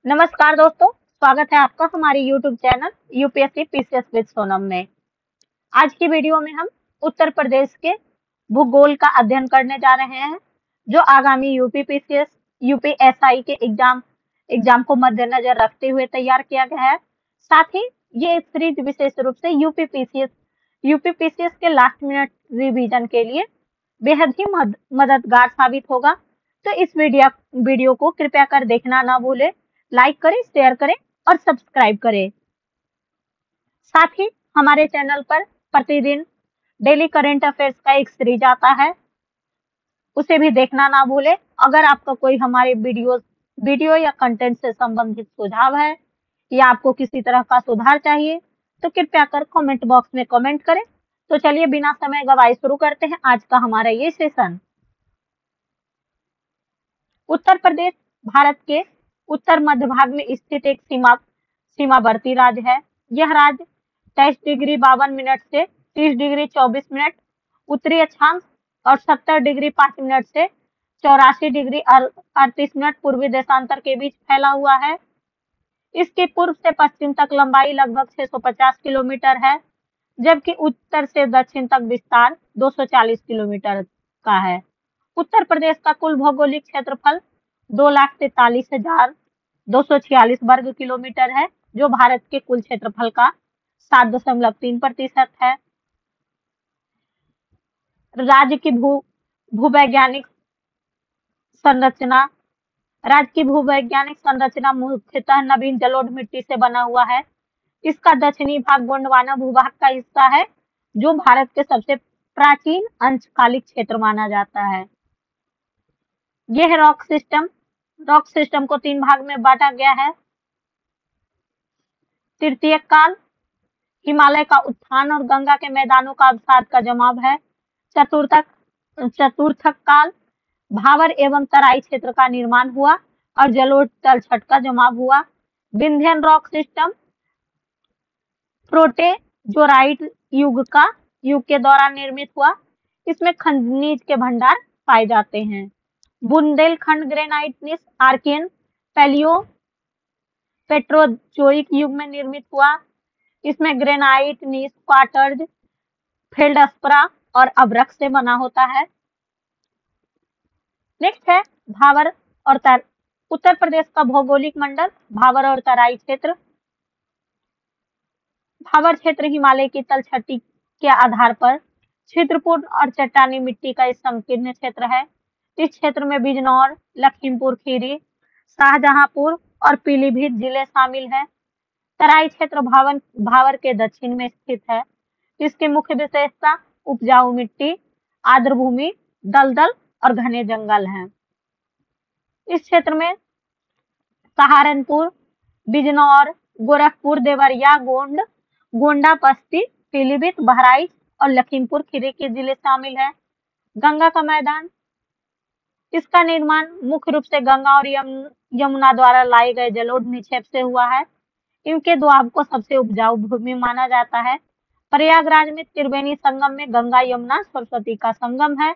नमस्कार दोस्तों, स्वागत है आपका हमारे YouTube channel UPSC PCS with Sonam में। आज की वीडियो में हम उत्तर प्रदेश के भूगोल का अध्ययन करने जा रहे हैं, जो आगामी यूपी पीसीएस, यूपीएसआई के एग्जाम को मद्देनजर रखते हुए तैयार किया गया है। साथ ही ये सीरीज विशेष रूप से यूपी पीसीएस के लास्ट मिनट रिवीजन के लिए बेहद ही मददगार साबित होगा। तो इस वीडियो को कृपया कर देखना ना भूले, लाइक करें, शेयर करें और सब्सक्राइब करें। साथ ही हमारे चैनल पर प्रतिदिन डेली करंट अफेयर्स का एक सीरीज आता है, उसे भी देखना ना भूले। अगर आपका कोई हमारे वीडियो या कंटेंट से संबंधित सुझाव है या आपको किसी तरह का सुधार चाहिए तो कृपया कर कमेंट बॉक्स में कमेंट करें। तो चलिए बिना समय गवाए शुरू करते हैं आज का हमारा ये सेशन। उत्तर प्रदेश भारत के उत्तर मध्य भाग में स्थित एक सीमावर्ती राज्य है। यह राज्य 23 डिग्री 52 मिनट से 30 डिग्री 24 मिनट उत्तरी अक्षांश और 70 डिग्री 5 मिनट से 84 डिग्री 38 मिनट पूर्वी देशांतर के बीच फैला हुआ है। इसकी पूर्व से पश्चिम तक लंबाई लगभग 650 किलोमीटर है, जबकि उत्तर से दक्षिण तक विस्तार 240 किलोमीटर का है। उत्तर प्रदेश का कुल भौगोलिक क्षेत्रफल 2,43,246 वर्ग किलोमीटर है, जो भारत के कुल क्षेत्रफल का 7.3% है। राज्य की भूवैज्ञानिक संरचना मुख्यतः नवीन जलोढ़ मिट्टी से बना हुआ है। इसका दक्षिणी भाग गोंडवाना भूभाग का हिस्सा है, जो भारत के सबसे प्राचीन अंशकालिक क्षेत्र माना जाता है। यह रॉक सिस्टम को 3 भाग में बांटा गया है। तृतीयक काल हिमालय का उत्थान और गंगा के मैदानों का अवसाद का जमाव है। चतुर्थक काल भावर एवं तराई क्षेत्र का निर्माण हुआ और जलोढ़ तलछट का जमाव हुआ। विंध्यन रॉक सिस्टम प्रोटेजोराइट युग के दौरान निर्मित हुआ। इसमें खनिज के भंडार पाए जाते हैं। बुंदेलखंड ग्रेनाइट नीस आर्कियन पेट्रोजोइक युग में निर्मित हुआ। इसमें ग्रेनाइट नीस क्वार्टर्ज फेल्डस्परा और अब्रक से बना होता है। नेक्स्ट है भावर और उत्तर प्रदेश का भौगोलिक मंडल भावर और तराई क्षेत्र। भावर क्षेत्र हिमालय की तलछटी के आधार पर छिद्रपूर्ण और चट्टानी मिट्टी का एक संकीर्ण क्षेत्र है। इस क्षेत्र में बिजनौर, लखीमपुर खीरी, शाहजहांपुर और पीलीभीत जिले शामिल हैं। तराई क्षेत्र भावर के दक्षिण में स्थित है। इसकी मुख्य विशेषता उपजाऊ मिट्टी, आर्द्र भूमि, दलदल और घने जंगल हैं। इस क्षेत्र में सहारनपुर, बिजनौर, गोरखपुर, देवरिया, गोंडा, बस्ती, पीलीभीत, बहराइच और लखीमपुर खीरी के जिले शामिल हैं। गंगा का मैदान, इसका निर्माण मुख्य रूप से गंगा और यमुना द्वारा लाए गए जलोढ़ निक्षेप से हुआ है। इनके दोआब को सबसे उपजाऊ भूमि माना जाता है। प्रयागराज में त्रिवेणी संगम में गंगा यमुना सरस्वती का संगम है।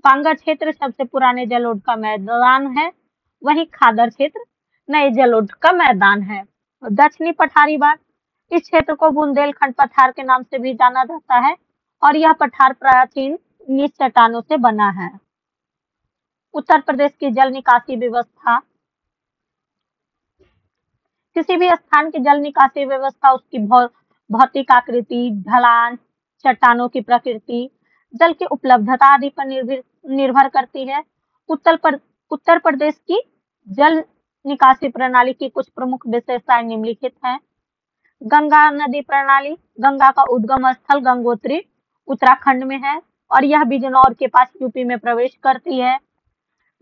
बांगर क्षेत्र सबसे पुराने जलोढ़ का मैदान है, वहीं खादर क्षेत्र नए जलोढ़ का मैदान है। दक्षिणी पठारी भाग, इस क्षेत्र को बुंदेलखंड पठार के नाम से भी जाना जाता है और यह पठार प्राचीन नीच चट्टानों से बना है। उत्तर प्रदेश की जल निकासी व्यवस्था, किसी भी स्थान की जल निकासी व्यवस्था उसकी भौतिक आकृति, ढलान, चट्टानों की प्रकृति, जल की उपलब्धता आदि पर निर्भर करती है। उत्तर प्रदेश की जल निकासी प्रणाली की कुछ प्रमुख विशेषताएं निम्नलिखित हैं। गंगा नदी प्रणाली, गंगा का उद्गम स्थल गंगोत्री उत्तराखंड में है और यह बिजनौर के पास यूपी में प्रवेश करती है।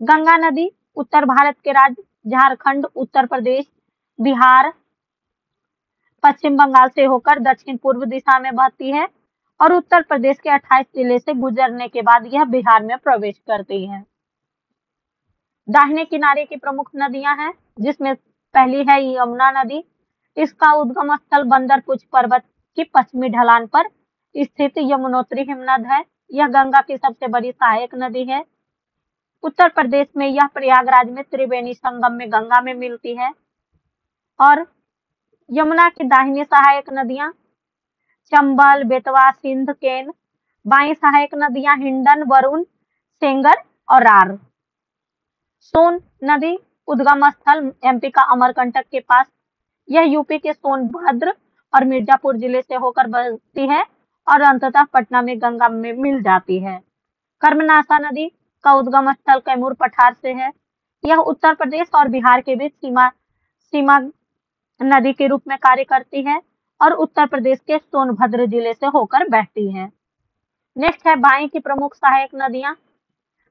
गंगा नदी उत्तर भारत के राज्य झारखंड, उत्तर प्रदेश, बिहार, पश्चिम बंगाल से होकर दक्षिण पूर्व दिशा में बहती है और उत्तर प्रदेश के 28 जिले से गुजरने के बाद यह बिहार में प्रवेश करती है। दाहिने किनारे की प्रमुख नदियां हैं, जिसमें पहली है यमुना नदी। इसका उद्गम स्थल बंदरपुर पर्वत की पश्चिमी ढलान पर स्थित यमुनोत्री हिमनद है। यह गंगा की सबसे बड़ी सहायक नदी है। उत्तर प्रदेश में यह प्रयागराज में त्रिवेणी संगम में गंगा में मिलती है। और यमुना की दाहिनी सहायक नदियां चंबल, बेतवा, सिंध, केन। बाई सहायक नदियां हिंडन, वरुण, सेंगर और रार। सोन नदी उद्गम स्थल एमपी का अमरकंटक के पास। यह यूपी के सोनभद्र और मिर्जापुर जिले से होकर बहती है और अंततः पटना में गंगा में मिल जाती है। कर्मनाशा नदी का उद्गम स्थल कैमूर पठार से है। यह उत्तर प्रदेश और बिहार के बीच सीमा नदी के रूप में कार्य करती है और उत्तर प्रदेश के सोनभद्र जिले से होकर बहती है। नेक्स्ट है बाई की प्रमुख सहायक नदियां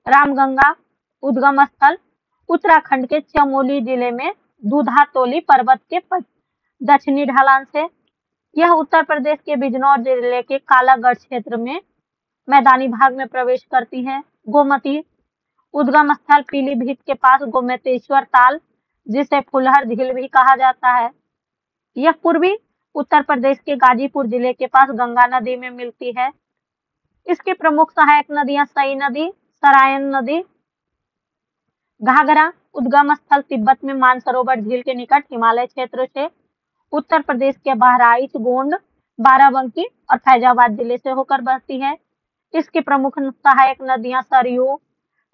रामगंगा उद्गम स्थल उत्तराखंड के चमोली जिले में दूधातोली पर्वत के दक्षिणी ढलान से। यह उत्तर प्रदेश के बिजनौर जिले के कालागढ़ क्षेत्र में मैदानी भाग में प्रवेश करती है। गोमती उद्गम स्थल पीलीभीत के पास गोमतेश्वर ताल, जिसे फुलहर झील भी कहा जाता है। यह पूर्वी उत्तर प्रदेश के गाजीपुर जिले के पास गंगा नदी में मिलती है। इसकी प्रमुख सहायक नदियां सई नदी, सरायन नदी। घाघरा उद्गम स्थल तिब्बत में मानसरोवर झील के निकट हिमालय क्षेत्र से उत्तर प्रदेश के बहराइच, गोंड, बाराबंकी और फैजाबाद जिले से होकर बहती है। इसकी प्रमुख सहायक नदियां सरयू,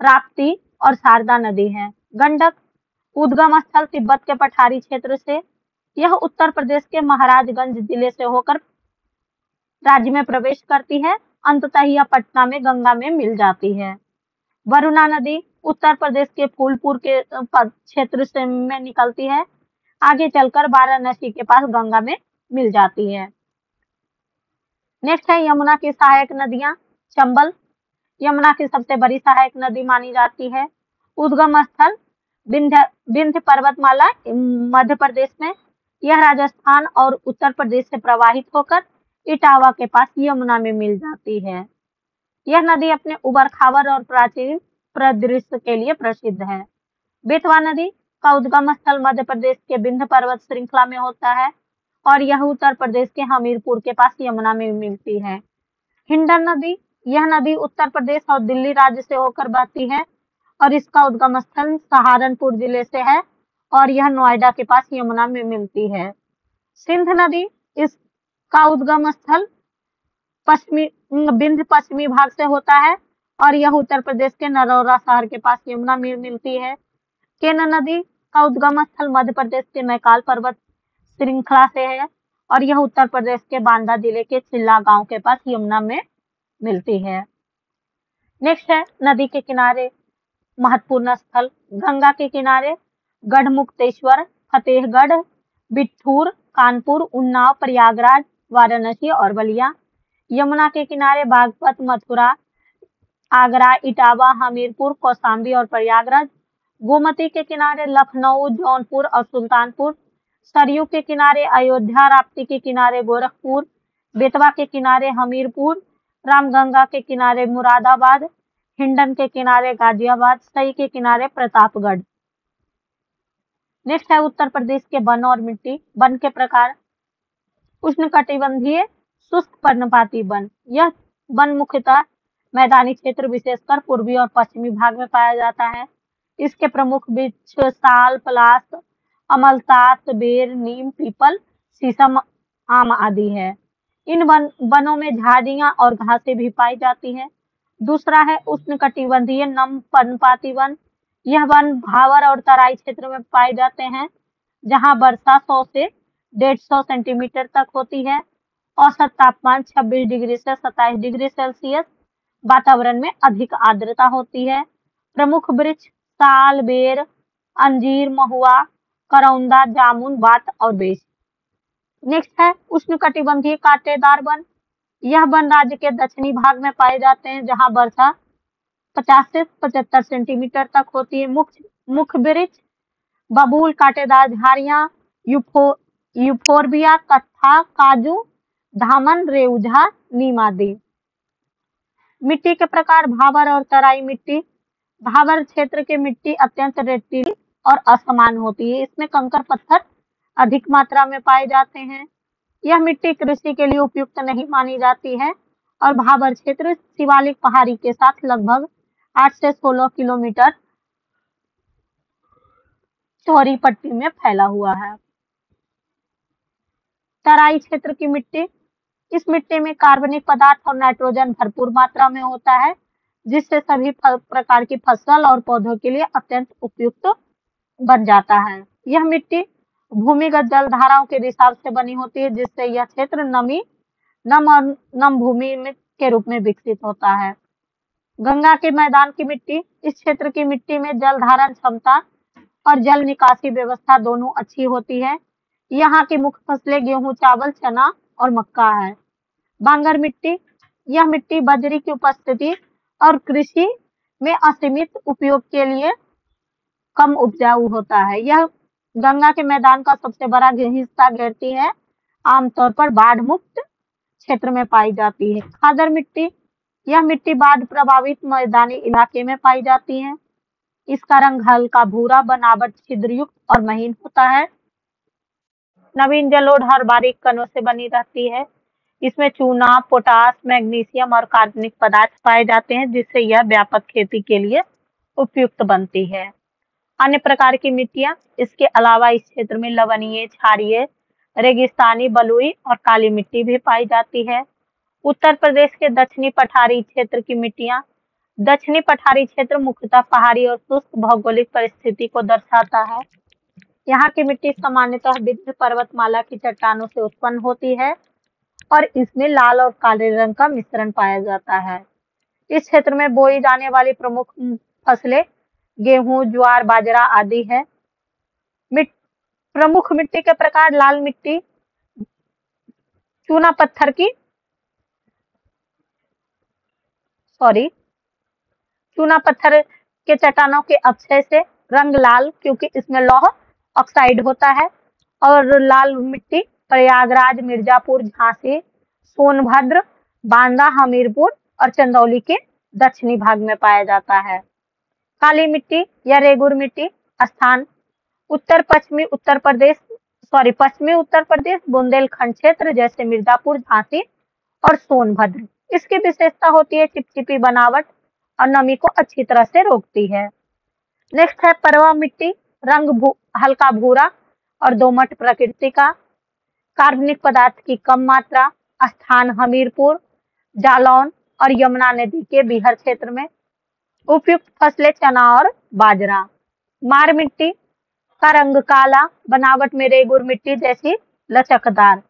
राप्ती और शारदा नदी है। गंडक उद्गम स्थल तिब्बत के पठारी क्षेत्र से। यह उत्तर प्रदेश के महाराजगंज जिले से होकर राज्य में प्रवेश करती है। अंततः यह पटना में गंगा में मिल जाती है। वरुणा नदी उत्तर प्रदेश के फूलपुर के क्षेत्र से में निकलती है। आगे चलकर वाराणसी के पास गंगा में मिल जाती है। नेक्स्ट है यमुना की सहायक नदियां चंबल यमुना की सबसे बड़ी सहायक नदी मानी जाती है। उद्गम स्थल विंध्य पर्वतमाला मध्य प्रदेश में। यह राजस्थान और उत्तर प्रदेश से प्रवाहित होकर इटावा के पास यमुना में मिल जाती है। यह नदी अपने उबड़ खाबड़ और प्राचीन परिदृश्य के लिए प्रसिद्ध है। बेतवा नदी का उद्गम स्थल मध्य प्रदेश के विंध्य पर्वत श्रृंखला में होता है और यह उत्तर प्रदेश के हमीरपुर के पास यमुना में मिलती है। हिंडन नदी यह नदी उत्तर प्रदेश और दिल्ली राज्य से होकर बहती है और इसका उद्गम स्थल सहारनपुर जिले से है और यह नोएडा के पास यमुना में मिलती है। सिंध नदी इसका उद्गम स्थल विंध्य पश्चिमी भाग से होता है और यह उत्तर प्रदेश के नरौरा शहर के पास यमुना में मिलती है। केन नदी का उद्गम स्थल मध्य प्रदेश के मैकाल पर्वत श्रृंखला से है और यह उत्तर प्रदेश के बांदा जिले के चिल्ला गांव के पास यमुना में मिलती है। नेक्स्ट है नदी के किनारे महत्वपूर्ण स्थल गंगा के किनारे गढ़मुक्तेश्वर, फतेहगढ़, बिठूर, कानपुर, उन्नाव, प्रयागराज, वाराणसी और बलिया। यमुना के किनारे बागपत, मथुरा, आगरा, इटावा, हमीरपुर, कौशाम्बी और प्रयागराज। गोमती के किनारे लखनऊ, जौनपुर और सुल्तानपुर। सरयू के किनारे अयोध्या, राप्ती के किनारे गोरखपुर, बेतवा के किनारे हमीरपुर, रामगंगा के किनारे मुरादाबाद, हिंडन के किनारे गाजियाबाद, सई के किनारे प्रतापगढ़। नेक्स्ट है उत्तर प्रदेश के वन और मिट्टी। वन के प्रकार उष्णकटिबंधीय शुष्क पर्णपाती वन। यह वन मुख्यतः मैदानी क्षेत्र विशेषकर पूर्वी और पश्चिमी भाग में पाया जाता है। इसके प्रमुख वृक्ष साल, पलास, अमलतास, बेर, नीम, पीपल, शीशम, आम आदि है। इन वनों में झाड़ियां और घासें भी पाई जाती हैं। दूसरा है उष्णकटिबंधीय नम पर्णपाती वन। यह वन भावर और तराई क्षेत्र में पाए जाते हैं जहां वर्षा 100 से 150 सेंटीमीटर तक होती है। औसत तापमान 26 डिग्री से 27 डिग्री सेल्सियस। वातावरण में अधिक आर्द्रता होती है। प्रमुख वृक्ष साल, बेर, अंजीर, महुआ, करौंदा, जामुन, बात और बेच। नेक्स्ट है उष्णकटिबंधीय कांटेदार वन। यह वन राज्य के दक्षिणी भाग में पाए जाते हैं जहां वर्षा 50 से 75 सेंटीमीटर तक होती है। मुख्य वृक्ष बबूल, कांटेदार झाड़ियां, यूफोरबिया, कत्था, काजू, धामन, रेउझा, नीम आदि। मिट्टी के प्रकार भावर और तराई मिट्टी। भावर क्षेत्र की मिट्टी अत्यंत रेतीली और असमान होती है। इसमें कंकड़ पत्थर अधिक मात्रा में पाए जाते हैं। यह मिट्टी कृषि के लिए उपयुक्त नहीं मानी जाती है और भावर क्षेत्र शिवालिक पहाड़ी के साथ लगभग 8 से 16 किलोमीटर चौड़ी पट्टी में फैला हुआ है। तराई क्षेत्र की मिट्टी, इस मिट्टी में कार्बनिक पदार्थ और नाइट्रोजन भरपूर मात्रा में होता है, जिससे सभी प्रकार की फसल और पौधों के लिए अत्यंत उपयुक्त बन जाता है। यह मिट्टी भूमिगत जल धाराओं के रिसाव से बनी होती है, जिससे यह क्षेत्र नम भूमि के रूप में विकसित होता है। गंगा के मैदान की मिट्टी, इस क्षेत्र की मिट्टी में जल धारण क्षमता और जल निकासी व्यवस्था दोनों अच्छी होती है। यहाँ की मुख्य फसलें गेहूं, चावल, चना और मक्का है। बांगर मिट्टी, यह मिट्टी बजरी की उपस्थिति और कृषि में असीमित उपयोग के लिए कम उपजाऊ होता है। यह गंगा के मैदान का सबसे बड़ा हिस्सा घेरती है, आमतौर पर बाढ़ मुक्त क्षेत्र में पाई जाती है। खादर मिट्टी, यह मिट्टी बाढ़ प्रभावित मैदानी इलाके में पाई जाती है। इसका रंग हल्का भूरा, बनावट छिद्रयुक्त और महीन होता है। नवीन जलोढ़ हर बारीक कणों से बनी रहती है। इसमें चूना, पोटास, मैग्नीशियम और कार्बनिक पदार्थ पाए जाते हैं, जिससे यह व्यापक खेती के लिए उपयुक्त बनती है। अन्य प्रकार की मिट्टियां, इसके अलावा इस क्षेत्र में लवणीय, क्षारीय, रेगिस्तानी, बलुई और काली मिट्टी भी पाई जाती है। उत्तर प्रदेश के दक्षिणी पठारी क्षेत्र की मिट्टियां, दक्षिणी पठारी क्षेत्र मुख्यतः पहाड़ी और शुष्क भौगोलिक परिस्थिति को दर्शाता है। यहाँ की मिट्टी सामान्यतः विंध्य पर्वतमाला की चट्टानों से उत्पन्न होती है और इसमें लाल और काले रंग का मिश्रण पाया जाता है। इस क्षेत्र में बोई जाने वाली प्रमुख फसलें गेहूं, ज्वार, बाजरा आदि है। प्रमुख मिट्टी के प्रकार लाल मिट्टी, चूना पत्थर की चूना पत्थर के चट्टानों के अक्षय से रंग लाल, क्योंकि इसमें लौह ऑक्साइड होता है। और लाल मिट्टी प्रयागराज, मिर्जापुर, झांसी, सोनभद्र, बांदा, हमीरपुर और चंदौली के दक्षिणी भाग में पाया जाता है। काली मिट्टी या रेगुर मिट्टी स्थान पश्चिमी उत्तर प्रदेश, बुंदेलखंड क्षेत्र जैसे मिर्जापुर, झांसी और सोनभद्र। इसकी विशेषता होती है चिपचिपी बनावट और नमी को अच्छी तरह से रोकती है। नेक्स्ट है परवा मिट्टी, रंग हल्का भूरा और दोमट प्रकृति का, कार्बनिक पदार्थ की कम मात्रा, स्थान हमीरपुर, जालौन और यमुना नदी के बिहार क्षेत्र में। उपयुक्त फसलें चना और बाजरा। मार मिट्टी का रंग काला, बनावट में रेगुर मिट्टी जैसी लचकदार,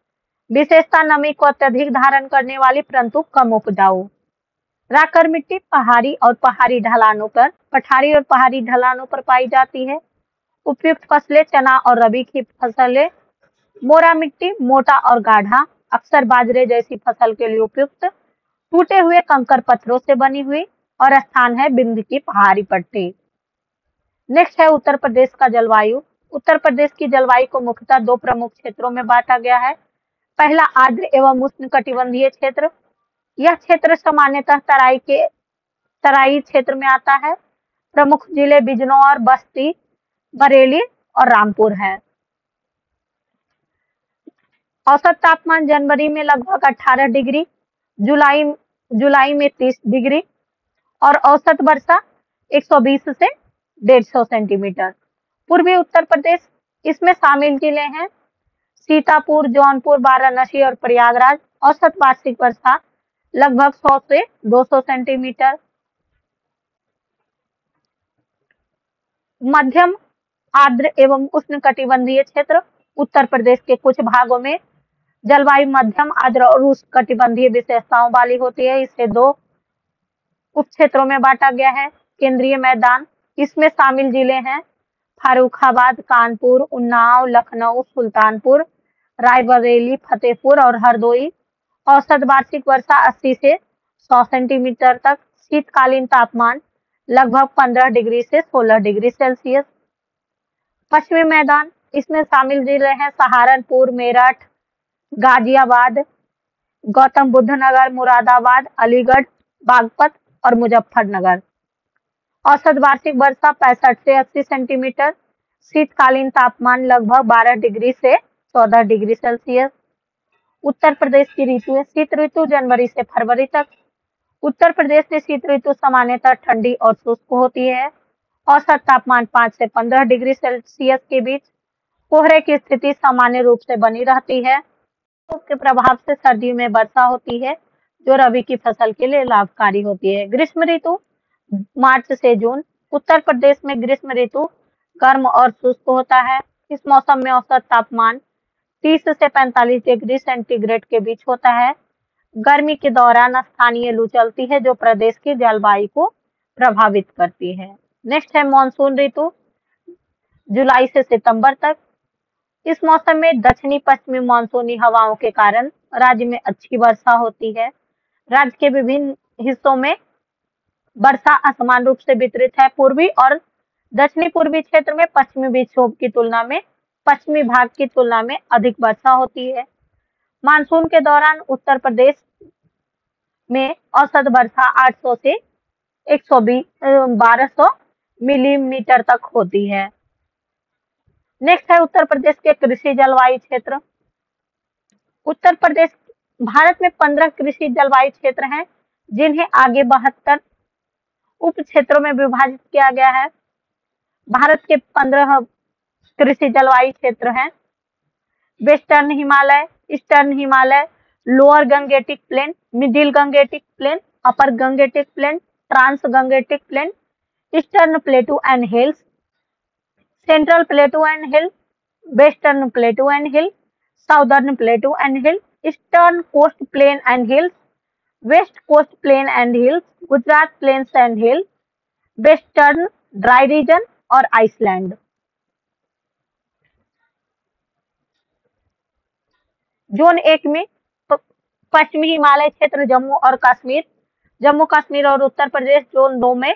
विशेषता नमी को अत्यधिक धारण करने वाली परंतु कम उपजाऊ। राकर मिट्टी पठारी और पहाड़ी ढलानों पर पाई जाती है। उपयुक्त फसलें चना और रबी की फसलें। मोरा मिट्टी मोटा और गाढ़ा, अक्सर बाजरे जैसी फसल के लिए उपयुक्त, टूटे हुए कंकर पत्थरों से बनी हुई और स्थान है बिंद की पहाड़ी पट्टी। नेक्स्ट है उत्तर प्रदेश का जलवायु। उत्तर प्रदेश की जलवायु को मुख्यतः दो प्रमुख क्षेत्रों में बांटा गया है। पहला आर्द्र एवं उष्णकटिबंधीय क्षेत्र, यह क्षेत्र सामान्यतः तराई क्षेत्र में आता है। प्रमुख जिले बिजनौर, बस्ती, बरेली और रामपुर है। औसत तापमान जनवरी में लगभग 18 डिग्री, जुलाई में 30 डिग्री और औसत वर्षा 120 से 150 सेंटीमीटर। पूर्वी उत्तर प्रदेश, इसमें शामिल जिले हैं सीतापुर, जौनपुर, वाराणसी और प्रयागराज। औसत वार्षिक वर्षा लगभग 100 से 200 सेंटीमीटर। मध्यम आर्द्र एवं उष्णकटिबंधीय क्षेत्र, उत्तर प्रदेश के कुछ भागों में जलवायु मध्यम आर्द्र और उष्णकटिबंधीय विशेषताओं वाली होती है। इसे दो उप क्षेत्रों में बांटा गया है। केंद्रीय मैदान, इसमें शामिल जिले हैं फर्रुखाबाद, कानपुर, उन्नाव, लखनऊ, सुल्तानपुर, रायबरेली, फतेहपुर और हरदोई। औसत वार्षिक वर्षा 80 से 100 सेंटीमीटर तक। शीतकालीन तापमान लगभग 15 डिग्री से 16 डिग्री सेल्सियस। पश्चिमी मैदान, इसमें शामिल जिले हैं सहारनपुर, मेरठ, गाजियाबाद, गौतम बुद्ध नगर, मुरादाबाद, अलीगढ़, बागपत और मुजफ्फरनगर। औसत वार्षिक वर्षा 65 से 80 सेंटीमीटर। शीतकालीन तापमान लगभग 12 डिग्री से 14 डिग्री सेल्सियस। उत्तर प्रदेश की ऋतु है शीत ऋतु, जनवरी से फरवरी तक। उत्तर प्रदेश में शीत ऋतु सामान्यतः ठंडी और शुष्क होती है। औसत तापमान 5 से 15 डिग्री सेल्सियस के बीच। कोहरे की स्थिति सामान्य रूप से बनी रहती है। के प्रभाव से सर्दियों में वर्षा होती है, जो रबी की फसल के लिए लाभकारी होती है। ग्रीष्म ऋतु मार्च से जून। उत्तर प्रदेश में ग्रीष्म ऋतु गर्म और शुष्क होता है। इस मौसम में औसत तापमान 30 से 45 डिग्री सेंटीग्रेड के बीच होता है। गर्मी के दौरान स्थानीय लू चलती है, जो प्रदेश की जलवायु को प्रभावित करती है। नेक्स्ट है मानसून ऋतु, जुलाई से सितंबर तक। इस मौसम में दक्षिणी पश्चिमी मानसूनी हवाओं के कारण राज्य में अच्छी वर्षा होती है। राज्य के विभिन्न हिस्सों में वर्षा असमान रूप से वितरित है। पूर्वी और दक्षिणी पूर्वी क्षेत्र में पश्चिमी विक्षोभ की तुलना में पश्चिमी भाग की तुलना में अधिक वर्षा होती है। मानसून के दौरान उत्तर प्रदेश में औसत वर्षा 800 से 1200 मिलीमीटर तक होती है। नेक्स्ट है उत्तर प्रदेश के कृषि जलवायु क्षेत्र। उत्तर प्रदेश भारत में 15 कृषि जलवायु क्षेत्र हैं, जिन्हें आगे 72 उप क्षेत्रों में विभाजित किया गया है। भारत के 15 कृषि जलवायु क्षेत्र हैं। Western Himalaya, eastern Himalaya, lower Gangetic plain, middle Gangetic plain, upper Gangetic plain, trans Gangetic plain, eastern plateau and hills, central plateau and hill, western plateau and hill, southern plateau and hill, eastern coast plain and hills, west coast plain and hills, Gujarat plains and hill, western dry region और island. Zone 1 में पश्चिमी हिमालय क्षेत्र, जम्मू और कश्मीर, जम्मू कश्मीर और Uttar Pradesh. Zone 2 में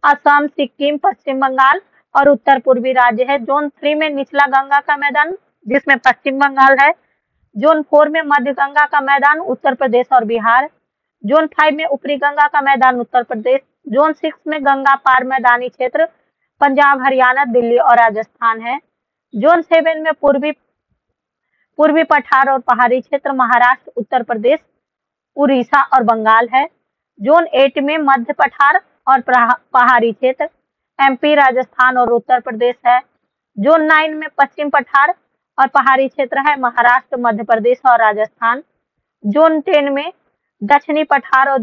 असम, सिक्किम, पश्चिम बंगाल और उत्तर पूर्वी राज्य है। जोन 3 में निचला गंगा का मैदान, जिसमें पश्चिम बंगाल है। जोन 4 में मध्य गंगा का मैदान, उत्तर प्रदेश और बिहार। जोन 5 में ऊपरी गंगा का मैदान, उत्तर प्रदेश। जोन 6 में गंगा पार मैदानी क्षेत्र, पंजाब, हरियाणा, दिल्ली और राजस्थान है। जोन 7 में पूर्वी पठार और पहाड़ी क्षेत्र, महाराष्ट्र, उत्तर प्रदेश, उड़ीसा और बंगाल है। जोन 8 में मध्य पठार और पहाड़ी क्षेत्र, एमपी, राजस्थान और उत्तर प्रदेश है। जोन 9 में पश्चिम पठार और पहाड़ी क्षेत्र है, महाराष्ट्र, मध्य प्रदेश और राजस्थान। जोन 10 में दक्षिणी पठार और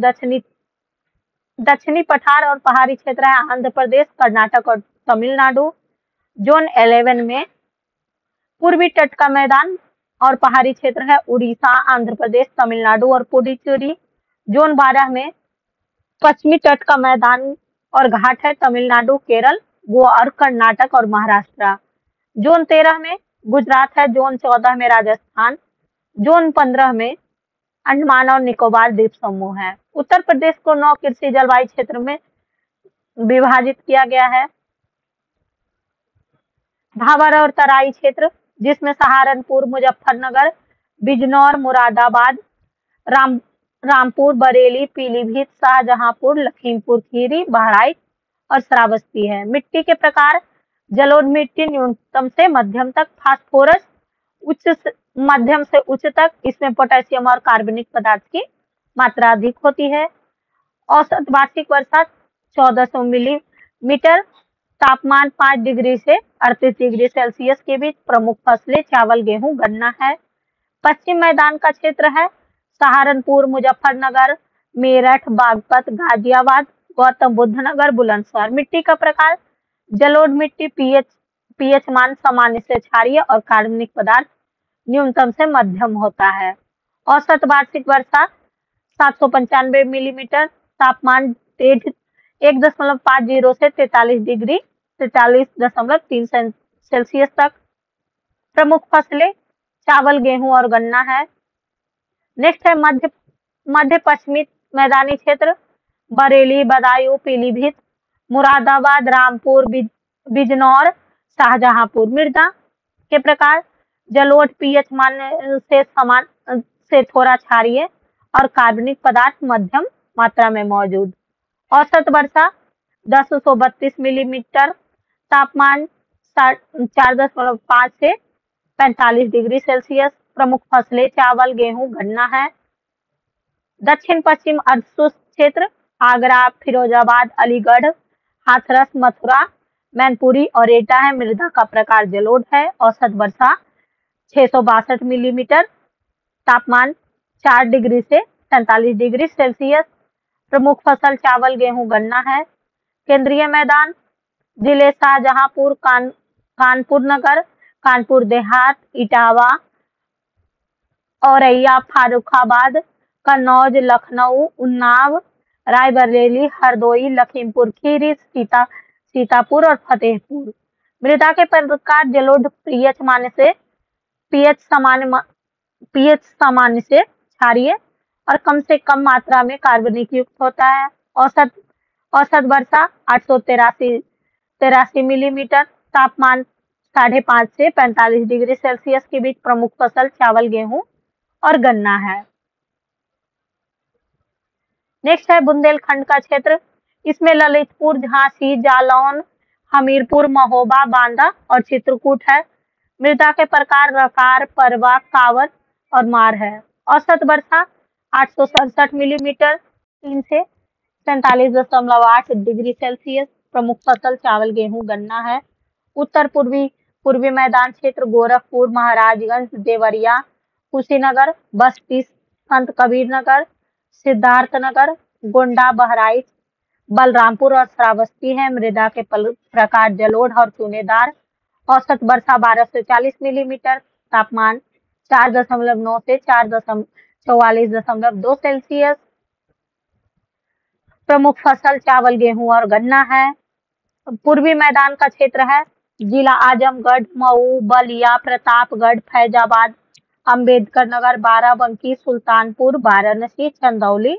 पहाड़ी क्षेत्र है, आंध्र प्रदेश, कर्नाटक और तमिलनाडु। जोन 11 में पूर्वी तट का मैदान और पहाड़ी क्षेत्र है, उड़ीसा, आंध्र प्रदेश, तमिलनाडु और पुडुचेरी। जोन 12 में पश्चिमी तट का मैदान और घाट है, तमिलनाडु, केरल, गोवा और कर्नाटक और महाराष्ट्र। जोन 13 में गुजरात है। जोन 14 में राजस्थान। जोन 15 में अंडमान और निकोबार द्वीप समूह है। उत्तर प्रदेश को 9 कृषि जलवायु क्षेत्र में विभाजित किया गया है। भाबर और तराई क्षेत्र, जिसमें सहारनपुर, मुजफ्फरनगर, बिजनौर, मुरादाबाद, रामपुर, बरेली, पीलीभीत, शाहजहांपुर, लखीमपुर खीरी, बहराइच और श्रावस्ती है। मिट्टी के प्रकार, जलोढ़ मिट्टी न्यूनतम से मध्यम तक, फास्फोरस मध्यम से उच्च तक। इसमें पोटेशियम और कार्बनिक पदार्थ की मात्रा अधिक होती है। औसत वार्षिक वर्षा 1400 मिलीमीटर। तापमान 5 डिग्री से 38 डिग्री सेल्सियस के बीच। प्रमुख फसलें चावल, गेहूं, गन्ना है। पश्चिम मैदान का क्षेत्र है सहारनपुर, मुजफ्फरनगर, मेरठ, बागपत, गाजियाबाद, गौतम बुद्ध नगर, बुलंदशहर। मिट्टी का प्रकार, जलोढ़ मिट्टी, पीएच मान सामान्य से क्षारीय और कार्बनिक पदार्थ न्यूनतम से मध्यम होता है। औसत वार्षिक वर्षा 795 मिलीमीटर। तापमान 1.50 से 43.3 सेल्सियस तक। प्रमुख फसलें चावल, गेहूं और गन्ना है। नेक्स्ट है मध्य पश्चिमी मैदानी क्षेत्र, बरेली, बदायूं, पीलीभीत, मुरादाबाद, रामपुर, बिजनौर, शाहजहांपुर। मृदा के प्रकार, जलोढ़, पीएच मान से थोड़ा क्षारीय और कार्बनिक पदार्थ मध्यम मात्रा में मौजूद। औसत वर्षा 1032 मिलीमीटर। तापमान 4.5 से 45 डिग्री सेल्सियस। प्रमुख फसलें चावल, गेहूं, गन्ना है। दक्षिण पश्चिम अर्धशुष्क क्षेत्र, आगरा, फिरोजाबाद, अलीगढ़, हाथरस, मथुरा, मैनपुरी और एटा है। मृदा का प्रकार जलोढ़ है। औसत वर्षा 662 मिलीमीटर। तापमान 4 डिग्री से 47 डिग्री सेल्सियस। प्रमुख फसल चावल, गेहूं, गन्ना है। केंद्रीय मैदान जिले शाहजहांपुर, कानपुर नगर, कानपुर देहात, इटावा, औरैया, फारुखाबाद, कन्नौज, लखनऊ, उन्नाव, रायबरेली, हरदोई, लखीमपुर खीरी, सीतापुर और फतेहपुर। मृदा के प्रकार जलोढ़ पीएच सामान्य से क्षारीय और कम से कम मात्रा में कार्बनिक युक्त होता है। औसत वर्षा 883 मिलीमीटर। तापमान 5.5 से 45 डिग्री सेल्सियस के बीच। प्रमुख फसल चावल, गेहूं और गन्ना है। नेक्स्ट है बुंदेलखंड का क्षेत्र। इसमें ललितपुर, झांसी, जालौन, हमीरपुर, महोबा, बांदा और चित्रकूट है। मृदा के प्रकार रकार, परवा, कावर और मार है। औसत वर्षा 867 मिलीमीटर, 3 से 47.8 डिग्री सेल्सियस। प्रमुख फसल चावल, गेहूं, गन्ना है। उत्तर पूर्वी मैदान क्षेत्र गोरखपुर, महाराजगंज, देवरिया, कुशीनगर, बस्ती, संत कबीर नगर, सिद्धार्थनगर, गोंडा, बहराइच, बलरामपुर और श्रावस्ती है। मृदा के प्रकार जलोढ़ और चूनेदार। औसत वर्षा 1240 मिलीमीटर। तापमान 4.9 से 44.2 सेल्सियस। प्रमुख फसल चावल, गेहूं और गन्ना है। पूर्वी मैदान का क्षेत्र है जिला आजमगढ़, मऊ, बलिया, प्रतापगढ़, फैजाबाद, अंबेडकर नगर, बाराबंकी, सुल्तानपुर, वाराणसी, चंदौली,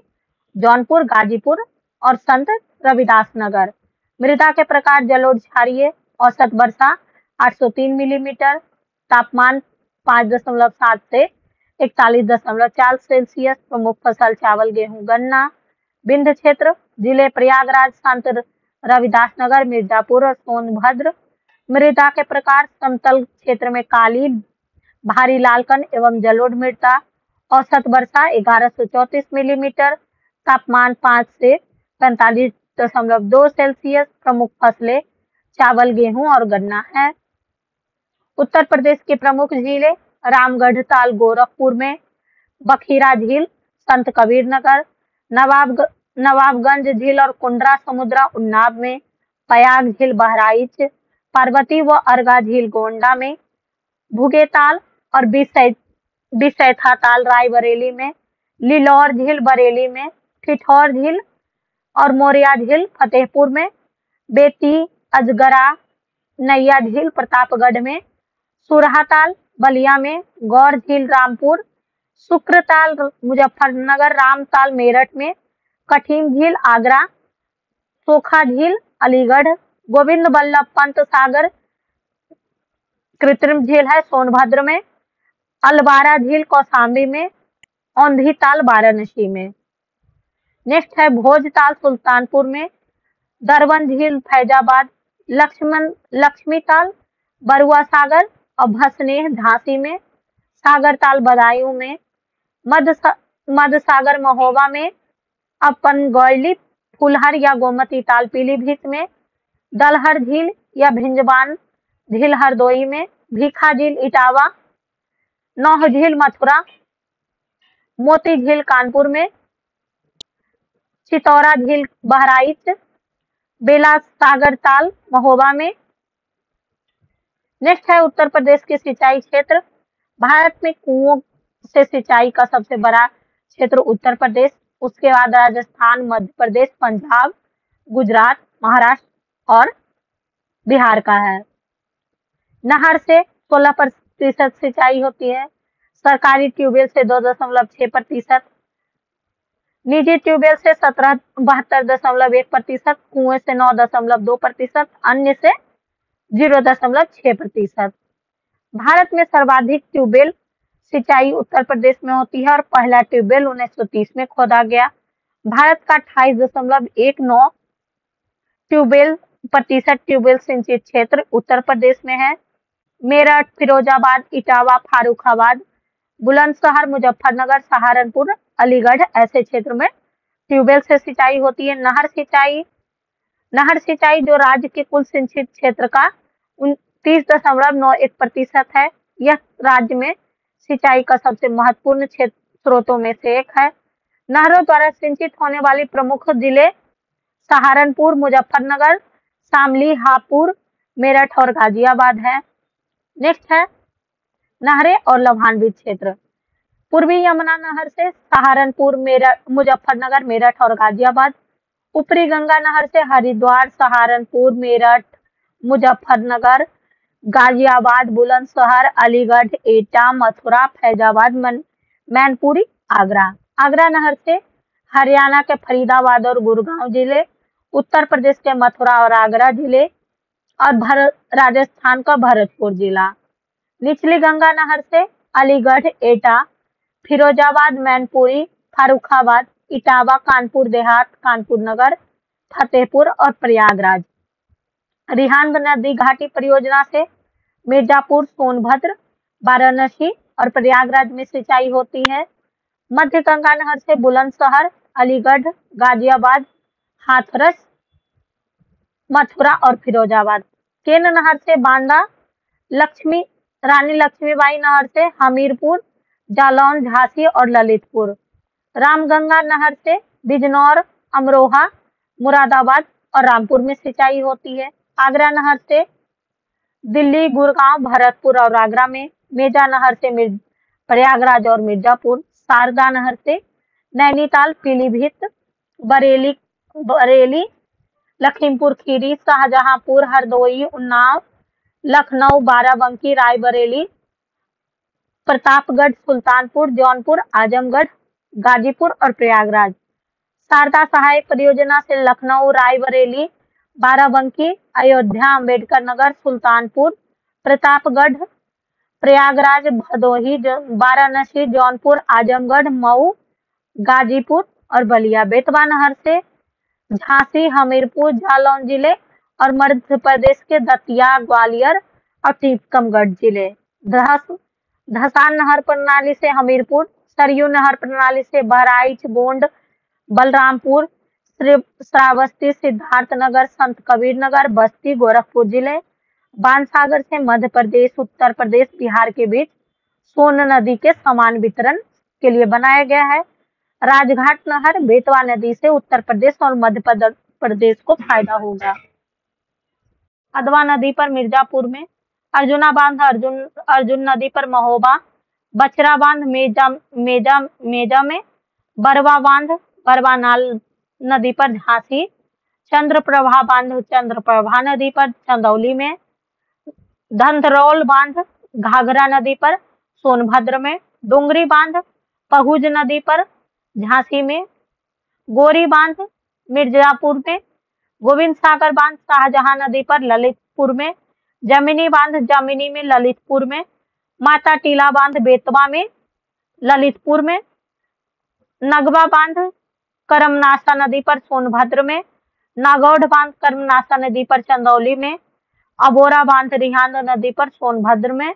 जौनपुर, गाजीपुर और संत रविदास नगर। मृदा के प्रकार जलोढ़ क्षारीय। औसत वर्षा 803 मिलीमीटर। तापमान 5.7 से 41.4 सेल्सियस। प्रमुख फसल चावल, गेहूं, गन्ना। विंध्य क्षेत्र जिले प्रयागराज, संत रविदास नगर, मिर्जापुर और सोनभद्र। मृदा के प्रकार समतल क्षेत्र में काली, भारी लालकन एवं जलोढ़ मृदा। औसत वर्षा 1134 मिलीमीटर। तापमान 5 से 45.2 सेल्सियस। प्रमुख फसलें चावल, गेहूं और गन्ना है। उत्तर प्रदेश की प्रमुख झीलें रामगढ़ ताल गोरखपुर में, बखीरा झील संत कबीर नगर, नवाबगंज झील और कुंडरा समुद्रा उन्नाव में, पयाग झील बहराइच, पार्वती व अर्गा झील गोंडा में, भुगेताल और बिसैथा ताल रायबरेली में, लिलौर झील बरेली में, ठिठौर झील और मोरिया झील फतेहपुर में, बेती, अजगरा, नैया झील प्रतापगढ़ में, सुरहाताल बलिया में, गौर झील रामपुर, शुक्रताल मुजफ्फरनगर, रामताल मेरठ में, कठिन झील आगरा, सोखा झील अलीगढ़, गोविंद बल्लभ पंत सागर कृत्रिम झील है सोनभद्र में, अलवारा झील कौशाम्बी में, औंधी ताल वाराणसी में। नेक्स्ट है भोजताल सुल्तानपुर में, दरवन झील फैजाबाद, लक्ष्मी ताल बरुआ सागर और भसनेह झांसी में, सागर ताल बदायूं में, मध सागर महोबा में, अपन गौली फुलहर या गोमती ताल पीलीभीत में, दलहर झील या भिंजबान झील हरदोई में, भीखा झील इटावा, नौह झील मथुरा, मोती झील कानपुर में, चितौरा झील बहराइच, बेला सागर ताल महोबा में। नेक्स्ट है उत्तर प्रदेश के सिंचाई क्षेत्र। भारत में कुओं से सिंचाई का सबसे बड़ा क्षेत्र उत्तर प्रदेश, उसके बाद राजस्थान, मध्य प्रदेश, पंजाब, गुजरात, महाराष्ट्र और बिहार का है। नहर से 16% सिंचाई होती है, सरकारी ट्यूबवेल से 2.6%, निजी ट्यूबवेल से 72.1%, कुएं से 9.2%, अन्य से 0.6%। भारत में सर्वाधिक ट्यूबवेल सिंचाई उत्तर प्रदेश में होती है और पहला ट्यूबवेल 1930 में खोदा गया। भारत का 28.19 ट्यूबवेल सिंचित क्षेत्र उत्तर प्रदेश में है। मेरठ, फिरोजाबाद, इटावा, फारुखाबाद, बुलंदशहर, मुजफ्फरनगर, सहारनपुर, अलीगढ़ ऐसे क्षेत्र में ट्यूबवेल से सिंचाई होती है। नहर सिंचाई जो राज्य के कुल सिंचित क्षेत्र का 29.91% है। यह राज्य में सिंचाई का सबसे महत्वपूर्ण स्रोतों में से एक है। नहरों द्वारा सिंचित होने वाली प्रमुख जिले सहारनपुर, मुजफ्फरनगर, शामली, हापुड़, मेरठ और गाजियाबाद है। नेक्स्ट है नहरें और लभानवित क्षेत्र। पूर्वी यमुना नहर से सहारनपुर, मुजफ्फरनगर, मेरठ और गाजियाबाद। ऊपरी गंगा नहर से हरिद्वार, सहारनपुर, मेरठ, मुजफ्फरनगर, गाजियाबाद, बुलंदशहर, अलीगढ़, एटा, मथुरा, फैजाबाद, मैनपुरी, आगरा। आगरा नहर से हरियाणा के फरीदाबाद और गुड़गांव जिले, उत्तर प्रदेश के मथुरा और आगरा जिले और राजस्थान का भरतपुर जिला। निचली गंगा नहर से अलीगढ़, एटा, फिरोजाबाद, मैनपुरी, फर्रुखाबाद, इटावा, कानपुर देहात, कानपुर नगर, फतेहपुर और प्रयागराज। रिहांद नदी घाटी परियोजना से मिर्जापुर, सोनभद्र, वाराणसी और प्रयागराज में सिंचाई होती है। मध्य गंगा नहर से बुलंदशहर, अलीगढ़, गाजियाबाद, हाथरस, मथुरा और फिरोजाबाद। केन नहर से बांदा, रानी लक्ष्मीबाई नहर से हमीरपुर, जालौन, झांसी और ललितपुर। रामगंगा नहर से बिजनौर, अमरोहा, मुरादाबाद और रामपुर में सिंचाई होती है। आगरा नहर से दिल्ली, गुड़गांव, भरतपुर और आगरा में। मेजा नहर से प्रयागराज और मिर्जापुर। शारदा नहर से नैनीताल, पीलीभीत, बरेली, लखीमपुर खीरी, शाहजहांपुर, हरदोई, उन्नाव, लखनऊ, बाराबंकी, रायबरेली, प्रतापगढ़, सुल्तानपुर, जौनपुर, आजमगढ़, गाजीपुर और प्रयागराज। शारदा सहायक परियोजना से लखनऊ, रायबरेली, बाराबंकी, अयोध्या, अम्बेडकर नगर, सुल्तानपुर, प्रतापगढ़, प्रयागराज, भदोही, वाराणसी, जौनपुर, आजमगढ़, मऊ, गाजीपुर और बलिया। बेतवा नहर से झांसी, हमीरपुर, जालौन जिले और मध्य प्रदेश के दतिया, ग्वालियर और टीकमगढ़ जिले। धसान नहर प्रणाली से हमीरपुर, सरयू नहर प्रणाली से बहराइच, गोंड, बलरामपुर, श्रावस्ती, सिद्धार्थनगर, संत कबीर नगर, बस्ती, गोरखपुर जिले। बाणसागर से मध्य प्रदेश, उत्तर प्रदेश, बिहार के बीच सोन नदी के समान वितरण के लिए बनाया गया है। राजघाट नहर बेतवा नदी से उत्तर प्रदेश और मध्य प्रदेश को फायदा होगा। अदवा नदी पर मिर्जापुर में, अर्जुना बांध अर्जुन नदी पर महोबा, बचरा बांध मेजा में, बरवा बांध बरवानाल नदी पर झांसी, चंद्रप्रभा बांध चंद्रप्रभा नदी पर चंदौली में, धंधरौल बांध घाघरा नदी पर सोनभद्र में, डोंगरी बांध पहुज नदी पर झांसी में, गोरी बांध मिर्जापुर में, गोविंद सागर बांध शाहजहां नदी पर ललितपुर में, जमीनी बांध जमीनी में ललितपुर में, माता टीला बांध बेतवा में ललितपुर में, नगवा बांध करमनासा नदी पर सोनभद्र में, नागौड़ बांध करमनासा नदी पर चंदौली में, अबोरा बांध रिहांद नदी पर सोनभद्र में।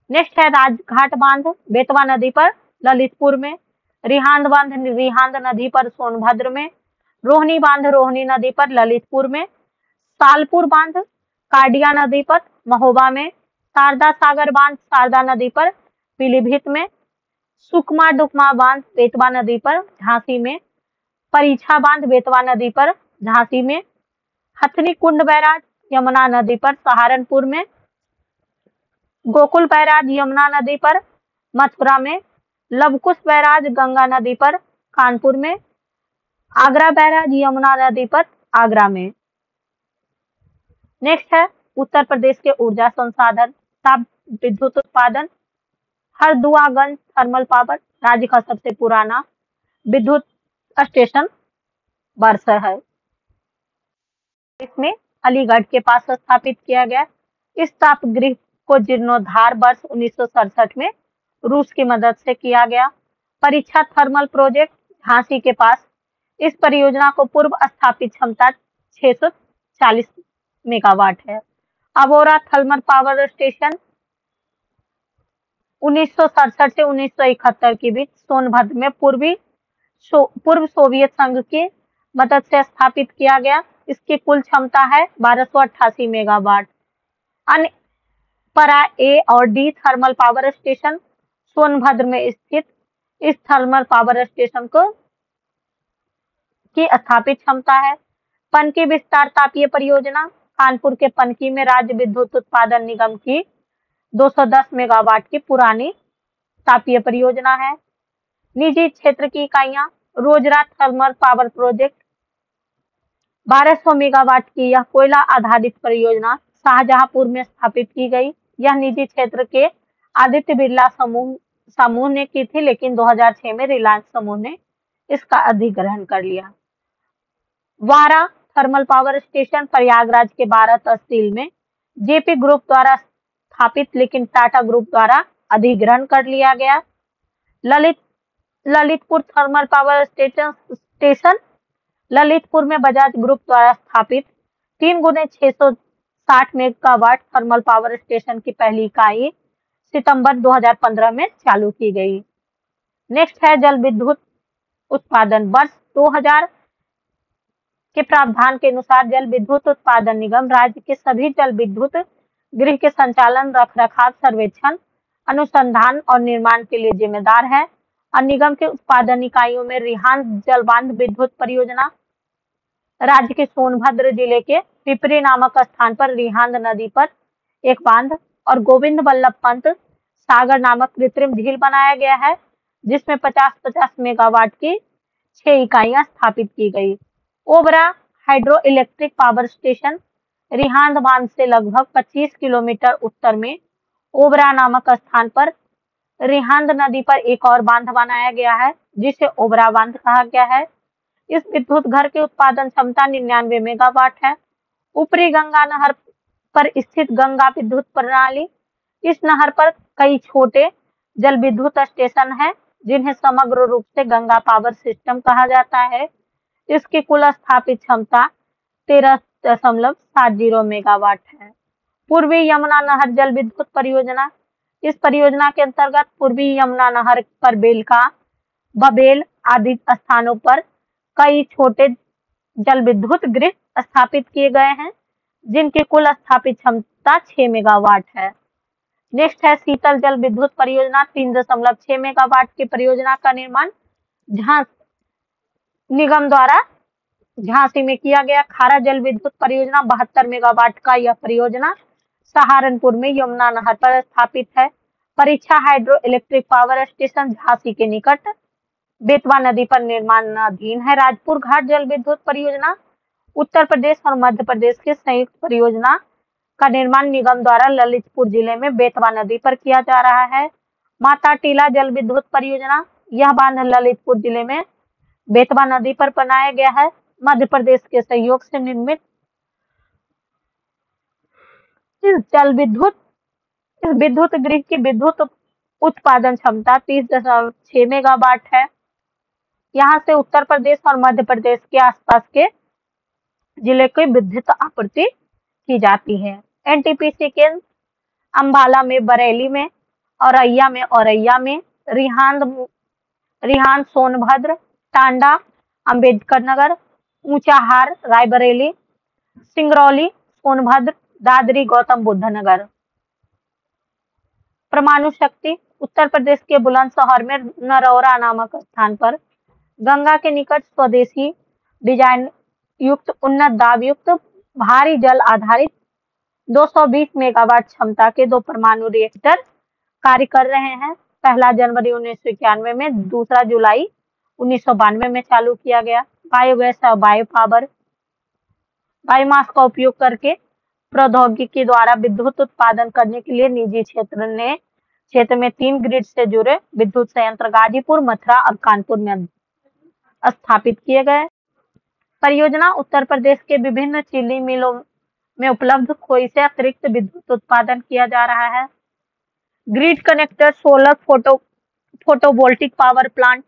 नेक्स्ट है राजघाट बांध बेतवा नदी पर ललितपुर में, रिहांद बांध रिहांद नदी पर सोनभद्र में, रोहिणी बांध रोहिणी नदी पर ललितपुर में, सालपुर बांध काडिया नदी पर महोबा में, शारदा सागर बांध शारदा नदी पर पीलीभीत में, सुकमा डुकमा बांध बेतवा नदी पर झांसी में, परीछा बांध बेतवा नदी पर झांसी में, हथनी कुंड बैराज यमुना नदी पर सहारनपुर में, गोकुल बैराज यमुना नदी पर मथुरा में, लवकुश बैराज गंगा नदी पर कानपुर में, आगरा बैराज यमुना नदी पर आगरा में। नेक्स्ट है उत्तर प्रदेश के ऊर्जा संसाधन, ताप विद्युत उत्पादन। हरदुआगंज थर्मल पावर राज्य का सबसे पुराना विद्युत स्टेशन बरसर है। इसमें अलीगढ़ के पास स्थापित किया गया। इस ताप गृह को जीर्णोद्धार वर्ष 1967 में रूस की मदद से किया गया। परीक्षा थर्मल प्रोजेक्ट झांसी के पास। इस परियोजना को पूर्व स्थापित क्षमता 640 मेगावाट है। अबोरा थर्मल पावर स्टेशन 1967 से 1971 के बीच सोनभद्र में पूर्व सोवियत संघ की मदद से स्थापित किया गया। इसकी कुल क्षमता है 1288 मेगावाट। अन्य परा ए और D thermal power station Sonbhadra में स्थित इस थर्मल पावर स्टेशन को की स्थापित क्षमता है। पनकी विस्तार तापीय परियोजना कानपुर के पनकी में राज्य विद्युत उत्पादन निगम की 210 मेगावाट की पुरानी तापीय परियोजना है। निजी क्षेत्र की इकाइयां रोजरा थर्मल पावर प्रोजेक्ट 1200 मेगावाट की यह कोयला आधारित परियोजना शाहजहांपुर में स्थापित की गई। यह निजी क्षेत्र के आदित्य बिरला समूह ने की थी, लेकिन 2006 में रिलायंस समूह ने इसका अधिग्रहण कर लिया। वारा थर्मल पावर स्टेशन प्रयागराज के बारह तहसील में जेपी ग्रुप द्वारा स्थापित, लेकिन टाटा ग्रुप द्वारा अधिग्रहण कर लिया गया। Lalitpur thermal power station Lalitpur में बजाज ग्रुप द्वारा स्थापित 3 गुने 660 मेगावाट थर्मल पावर स्टेशन की पहली इकाई सितंबर 2015 में चालू की गई। नेक्स्ट है जल विद्युत उत्पादन। वर्ष 2000 के प्रावधान के अनुसार जल विद्युत उत्पादन निगम राज्य के सभी जल विद्युत गृह के संचालन, रखरखाव, सर्वेक्षण, अनुसंधान और निर्माण के लिए जिम्मेदार है। और निगम के उत्पादन इकाइयों में रिहांद जल बांध विद्युत परियोजना राज्य के सोनभद्र जिले के पिपरी नामक स्थान पर रिहांद नदी पर एक बांध और गोविंद वल्लभ पंत सागर नामक कृत्रिम झील बनाया गया है, जिसमें 50-50 मेगावाट की 6 इकाइयां स्थापित की गई। Obra hydro electric power station Rihand बांध से लगभग 25 किलोमीटर उत्तर में ओबरा नामक स्थान पर रिहांद नदी पर एक और बांध बनाया गया है, जिसे ओबरा बांध कहा गया है। इस विद्युत घर की उत्पादन क्षमता 99 मेगावाट है। ऊपरी गंगा नहर पर स्थित गंगा विद्युत प्रणाली, इस नहर पर कई छोटे जल विद्युत स्टेशन हैं, जिन्हें समग्र रूप से गंगा पावर सिस्टम कहा जाता है। इसकी कुल स्थापित क्षमता 13.70 मेगावाट है। पूर्वी यमुना नहर जल विद्युत परियोजना, इस परियोजना के अंतर्गत पूर्वी यमुना नहर पर बेलका, बबेल आदि स्थानों पर कई छोटे जल विद्युत गृह स्थापित किए गए हैं, जिनकी कुल स्थापित क्षमता 6 मेगावाट है। नेक्स्ट है शीतल जल विद्युत परियोजना 3.6 मेगावाट की परियोजना का निर्माण निगम द्वारा झांसी में किया गया। खारा जल विद्युत परियोजना 72 मेगावाट का यह परियोजना सहारनपुर में यमुना नहर पर स्थापित है। परीक्षा hydro electric power station Jhansi के निकट बेतवा नदी पर निर्माणाधीन है। राजपुर घाट जल विद्युत परियोजना उत्तर प्रदेश और मध्य प्रदेश के संयुक्त परियोजना का निर्माण निगम द्वारा ललितपुर जिले में बेतवा नदी पर किया जा रहा है। माता टीला जल विद्युत परियोजना, यह बांध ललितपुर जिले में बेतवा नदी पर बनाया गया है। मध्य प्रदेश के सहयोग से निर्मित इस विद्युत गृह की विद्युत उत्पादन क्षमता 30.6 मेगावाट है। यहाँ से उत्तर प्रदेश और मध्य प्रदेश के आसपास के जिले को विद्युत आपूर्ति की जाती है। एनटीपीसी केंद्र अंबाला में, बरेली में, औरैया में, रिहांद सोनभद्र, टांडा अंबेडकर नगर, ऊंचाहार रायबरेली, सिंगरौली सोनभद्र, दादरी गौतम बुद्ध नगर। परमाणु शक्ति उत्तर प्रदेश के बुलंदशहर में नरौरा नामक स्थान पर गंगा के निकट स्वदेशी डिजाइन युक्त उन्नत दाब युक्त भारी जल आधारित 220 मेगावाट क्षमता के 2 परमाणु रिएक्टर कार्य कर रहे हैं। पहला जनवरी 1991 में, दूसरा जुलाई 1992 में चालू किया गया। बायोगैस और बायोमास का उपयोग करके प्रौद्योगिकी द्वारा विद्युत उत्पादन करने के लिए निजी क्षेत्र में 3 ग्रिड से जुड़े विद्युत संयंत्र गाजीपुर, मथुरा और कानपुर में स्थापित किए गए। परियोजना उत्तर प्रदेश के विभिन्न चीनी मिलों में उपलब्ध खोई से अतिरिक्त विद्युत उत्पादन किया जा रहा है। Grid connector solar photovoltaic power plant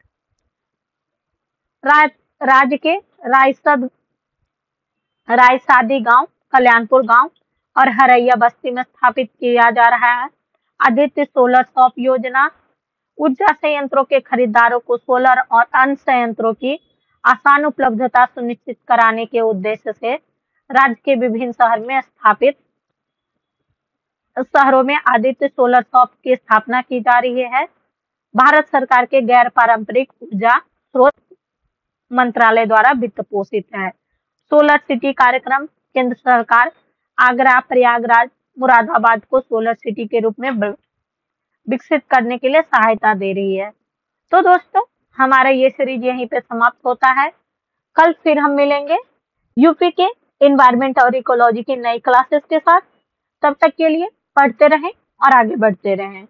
राज्य के रायसादी गांव, कल्याणपुर गांव और हरैया बस्ती में स्थापित किया जा रहा है। आदित्य सोलर शॉप योजना ऊर्जा संयंत्रों के खरीदारों को सोलर और अन्य संयंत्रों की आसान उपलब्धता सुनिश्चित कराने के उद्देश्य से राज्य के विभिन्न शहर में शहरों में आदित्य सोलर शॉप की स्थापना की जा रही है। भारत सरकार के गैर पारंपरिक ऊर्जा स्रोत मंत्रालय द्वारा वित्त पोषित है। सोलर सिटी कार्यक्रम केंद्र सरकार आगरा, प्रयागराज, मुरादाबाद को सोलर सिटी के रूप में विकसित करने के लिए सहायता दे रही है। तो दोस्तों, हमारा ये सीरीज यहीं पे समाप्त होता है। कल फिर हम मिलेंगे यूपी के एनवायरमेंट और इकोलॉजी की नई क्लासेस के साथ। तब तक के लिए पढ़ते रहें और आगे बढ़ते रहें।